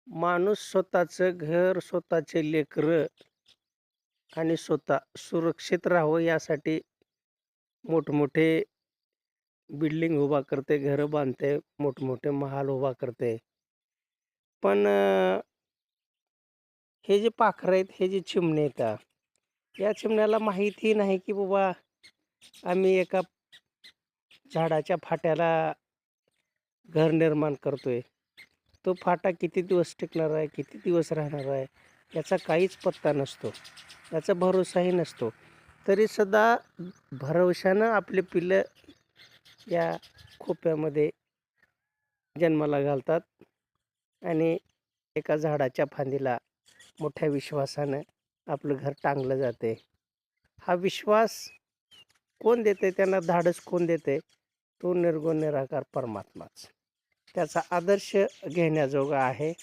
माणूस स्वतःचं घर, स्वतःचे लेकरं आणि स्वतः सुरक्षित राहावं यासाठी मोठमोठे बिल्डिंग उभा करते, घरं बांधते, मोठमोठे महाल उभा करते. पण हे जे पाखरं आहेत, हे जे चिमणे आहेत, या चिमण्याला माहिती नाही, की बाबा आम्ही एका झाडाच्या फाट्याला घर निर्माण करतोय. तो फाटा किती दिवस टिकणार आहे, किती दिवस राहणार आहे, याचा काहीच पत्ता नसतो. याचा भरोसाही नसतो. तरीसुद्धा भरवशानं आपले पिल्लं या खोप्यामध्ये जन्माला घालतात आणि एका झाडाच्या फांदीला मोठ्या विश्वासानं आपलं घर टांगलं जाते. हा विश्वास कोण देते, त्यांना धाडस कोण देते? तो निर्गुण निराकार परमात्माच. त्याचा आदर्श घेण्याजोगा आहे.